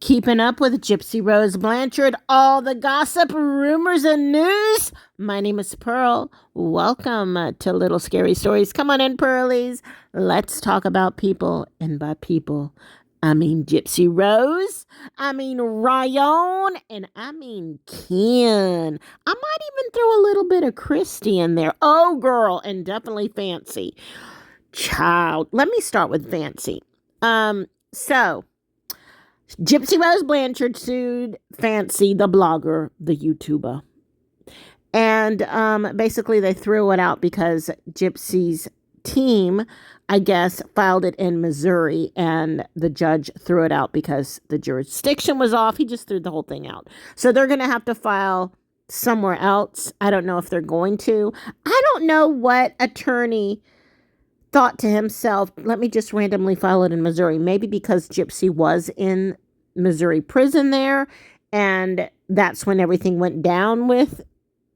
Keeping up with Gypsy Rose Blanchard, all the gossip, rumors, and news. My name is Pearl. Welcome to Little Scary Stories. Come on in, Pearlies. Let's talk about people, and by people, I mean Gypsy Rose, I mean Ryan, and I mean Ken. I might even throw a little bit of Christy in there. Oh, girl, and definitely Fancy. Child, let me start with Fancy. So Gypsy Rose Blanchard sued Fancy, the blogger, the YouTuber. And basically they threw it out because Gypsy's team, I guess, filed it in Missouri, and the judge threw it out because the jurisdiction was off. He just threw the whole thing out. So they're going to have to file somewhere else. I don't know if they're going to. I don't know what attorney thought to himself, let me just randomly file it in Missouri. Maybe because Gypsy was in Missouri prison there, and that's when everything went down with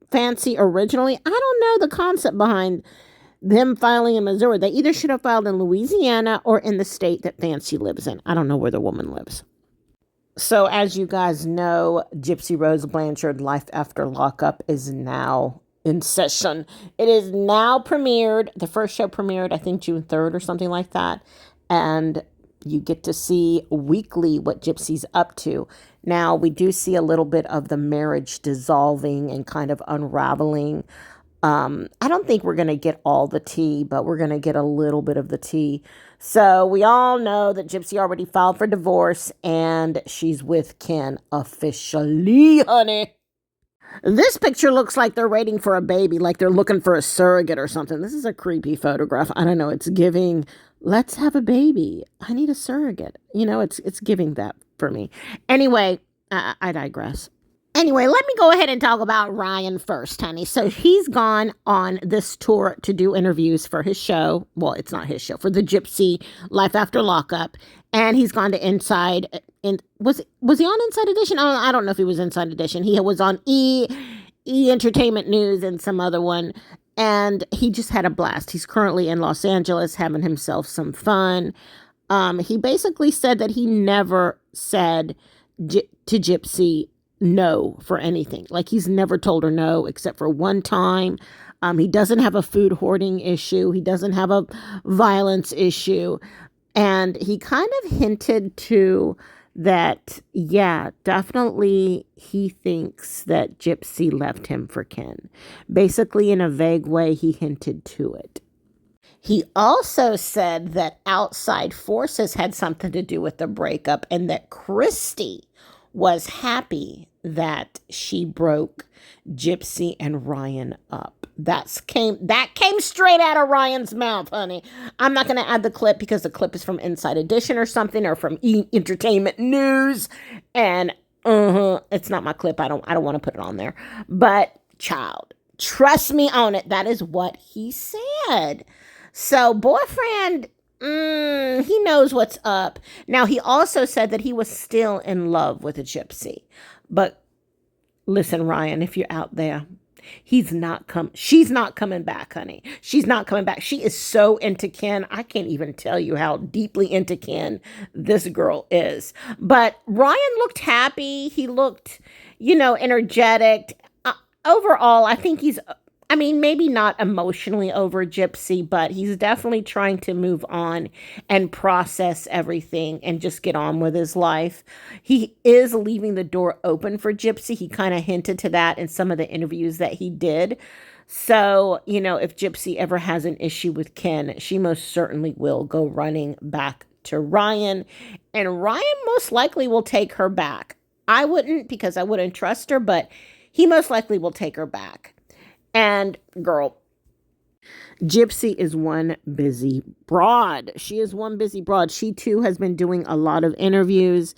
Fancy originally. I don't know the concept behind them filing in Missouri. They either should have filed in Louisiana or in the state that Fancy lives in. I don't know where the woman lives. So as you guys know, Gypsy Rose Blanchard, Life After Lockup, is now in session. It is now premiered. The first show premiered, I think, June 3rd or something like that. And you get to see weekly what Gypsy's up to. Now, we do see a little bit of the marriage dissolving and kind of unraveling. I don't think we're going to get all the tea, but we're going to get a little bit of the tea. So we all know that Gypsy already filed for divorce and she's with Ken officially, honey. This picture looks like they're waiting for a baby, like they're looking for a surrogate or something. This is a creepy photograph. I don't know. It's giving, let's have a baby. I need a surrogate. You know, it's giving that for me. Anyway, I digress. Anyway, let me go ahead and talk about Ryan first, honey. So he's gone on this tour to do interviews for his show. Well, it's not his show, for the Gypsy Life After Lockup. And he's gone to Inside. Was he on Inside Edition? I don't know if he was Inside Edition. He was on E Entertainment News and some other one. And he just had a blast. He's currently in Los Angeles having himself some fun. He basically said that he never said to Gypsy no for anything. Like, he's never told her no except for one time. He doesn't have a food hoarding issue. He doesn't have a violence issue. And he kind of hinted to that, yeah, definitely he thinks that Gypsy left him for Ken. Basically, in a vague way, he hinted to it. He also said that outside forces had something to do with the breakup and that Christy was happy that she broke Gypsy and Ryan up. That came straight out of Ryan's mouth, honey. I'm not going to add the clip because the clip is from Inside Edition or something, or from Entertainment News, and it's not my clip. I don't want to put it on there. But child, trust me on it. That is what he said. So boyfriend, he knows what's up. Now, he also said that he was still in love with a Gypsy. But listen, Ryan, if you're out there, she's not coming back, honey. She's not coming back. She is so into Ken. I can't even tell you how deeply into Ken this girl is. But Ryan looked happy. He looked, energetic. Overall, I think maybe not emotionally over Gypsy, but he's definitely trying to move on and process everything and just get on with his life. He is leaving the door open for Gypsy. He kind of hinted to that in some of the interviews that he did. So, if Gypsy ever has an issue with Ken, she most certainly will go running back to Ryan. And Ryan most likely will take her back. I wouldn't, because I wouldn't trust her, but he most likely will take her back. And girl, Gypsy is one busy broad. She is one busy broad. She too has been doing a lot of interviews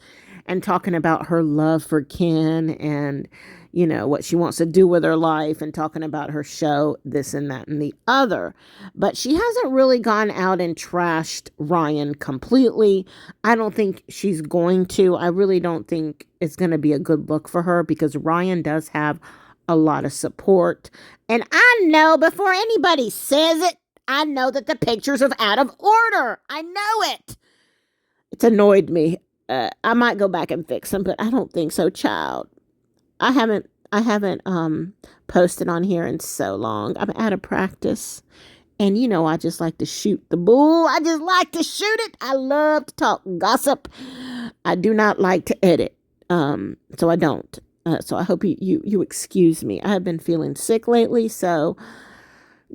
and talking about her love for Ken and, what she wants to do with her life, and talking about her show, this and that and the other. But she hasn't really gone out and trashed Ryan completely. I don't think she's going to. I really don't think it's going to be a good look for her, because Ryan does have a lot of support. And I know, before anybody says it, I know that the pictures are out of order. I know it. It's annoyed me. I might go back and fix them, but I don't think so, child. I haven't posted on here in so long. I'm out of practice. And you know, I just like to shoot the bull. I just like to shoot it. I love to talk gossip. I do not like to edit. So I don't. So I hope you excuse me. I have been feeling sick lately, so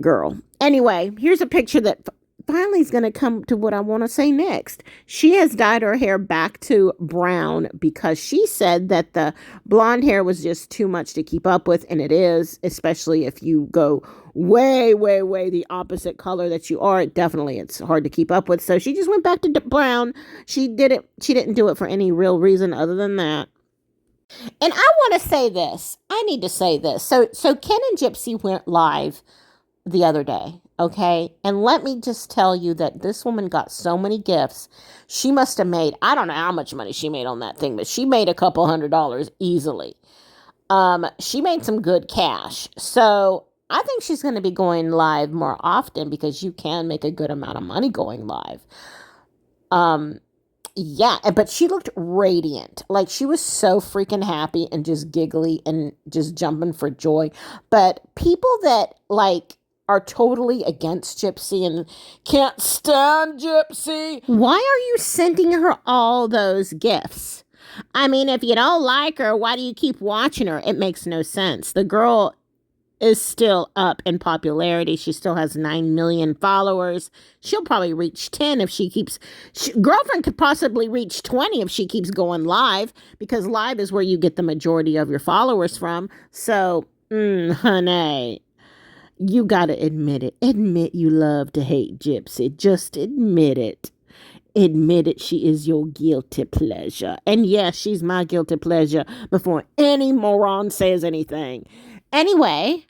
girl. Anyway, here's a picture that finally is going to come to what I want to say next. She has dyed her hair back to brown because she said that the blonde hair was just too much to keep up with, and it is, especially if you go way, way, way the opposite color that you are. Definitely, it's hard to keep up with. So she just went back to brown. She didn't do it for any real reason other than that. And I want to say this. I need to say this. So Ken and Gypsy went live the other day, okay? And let me just tell you that this woman got so many gifts. She must have made, I don't know how much money she made on that thing, but she made a couple $100 easily. She made some good cash. So I think she's going to be going live more often because you can make a good amount of money going live. Yeah, but she looked radiant. Like she was so freaking happy and just giggly and just jumping for joy. But people that like are totally against Gypsy and can't stand Gypsy, why are you sending her all those gifts? I mean, if you don't like her, why do you keep watching her? It makes no sense. The girl is still up in popularity. She still has 9 million followers. She'll probably reach 10 if she keeps... girlfriend could possibly reach 20 if she keeps going live, because live is where you get the majority of your followers from. So, honey, you gotta admit it. Admit you love to hate Gypsy. Just admit it. Admit it. She is your guilty pleasure. And yes, she's my guilty pleasure before any moron says anything. Anyway,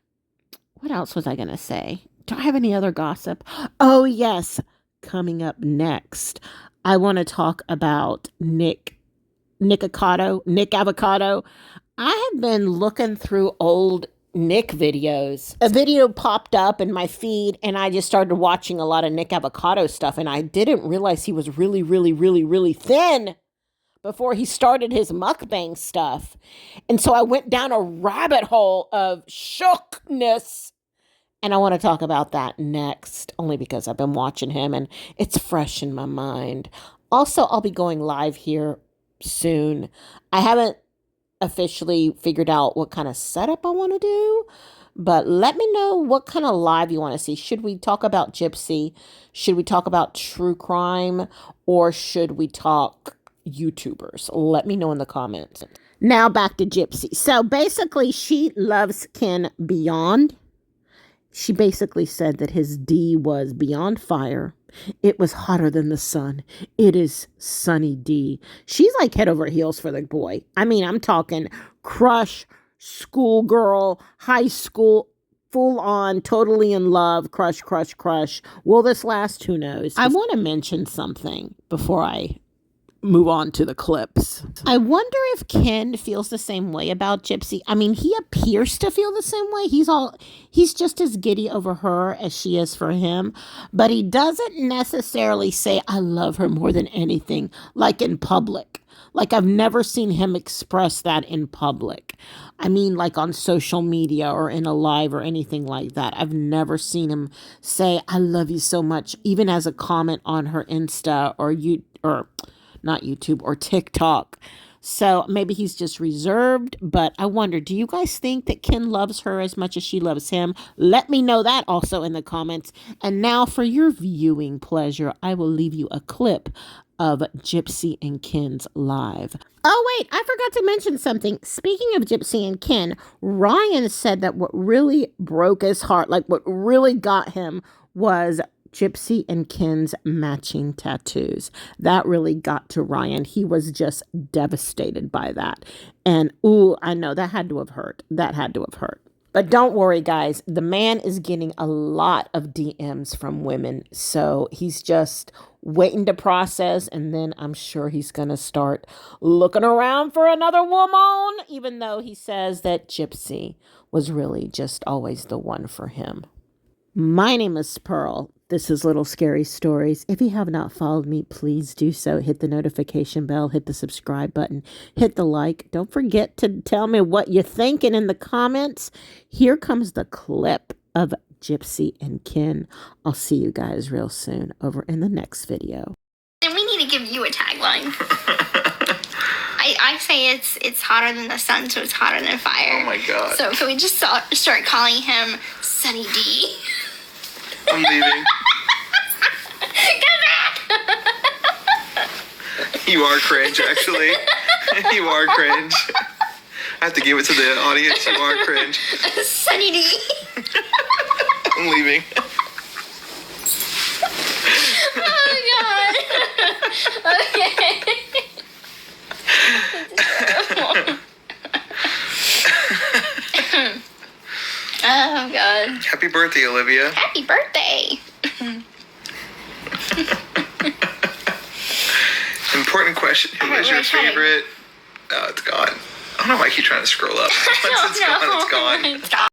what else was I going to say? Do I have any other gossip? Oh, yes. Coming up next, I want to talk about Nick Avocado. I have been looking through old Nick videos. A video popped up in my feed, and I just started watching a lot of Nick Avocado stuff, and I didn't realize he was really, really, really, really thin before he started his mukbang stuff. And so I went down a rabbit hole of shookness. And I want to talk about that next, only because I've been watching him and it's fresh in my mind. Also, I'll be going live here soon. I haven't officially figured out what kind of setup I want to do, but let me know what kind of live you want to see. Should we talk about Gypsy? Should we talk about true crime? Or should we talk YouTubers? Let me know in the comments. Now back to Gypsy. So basically she loves Ken beyond. She basically said that his D was beyond fire. It was hotter than the sun. It is Sunny D. She's like head over heels for the boy. I mean, I'm talking crush, schoolgirl, high school, full on, totally in love, crush. Will this last? Who knows? I want to mention something before I move on to the clips. I wonder if Ken feels the same way about Gypsy. I mean, he appears to feel the same way. He's just as giddy over her as she is for him, but he doesn't necessarily say, I love her more than anything, like in public. Like, I've never seen him express that in public. I mean, like on social media or in a live or anything like that. I've never seen him say, I love you so much, even as a comment on her Insta or not YouTube or TikTok. So maybe he's just reserved, but I wonder, do you guys think that Ken loves her as much as she loves him? Let me know that also in the comments. And now for your viewing pleasure, I will leave you a clip of Gypsy and Ken's live. Oh, wait, I forgot to mention something. Speaking of Gypsy and Ken, Ryan said that what really broke his heart, like what really got him, was Gypsy and Ken's matching tattoos. That really got to Ryan. He was just devastated by that. And ooh, I know that had to have hurt. But don't worry, guys. The man is getting a lot of DMs from women. So he's just waiting to process. And then I'm sure he's going to start looking around for another woman, even though he says that Gypsy was really just always the one for him. My name is Pearl. This is Little Scary Stories. If you have not followed me, please do so. Hit the notification bell, hit the subscribe button, hit the like. Don't forget to tell me what you're thinking in the comments. Here comes the clip of Gypsy and Ken. I'll see you guys real soon over in the next video. And we need to give you a tagline. I say it's hotter than the sun, so it's hotter than fire. Oh my god. So can we just start calling him Sunny D? I'm leaving. Come back! You are cringe, actually. You are cringe. I have to give it to the audience. You are cringe. Sunny D. I'm leaving. Oh god. Okay. Oh god. Happy birthday, Olivia. Happy birthday. Important question. Who is your favorite? Oh, it's gone. I don't know why I keep trying to scroll up. Once it's gone, it's gone. It's gone.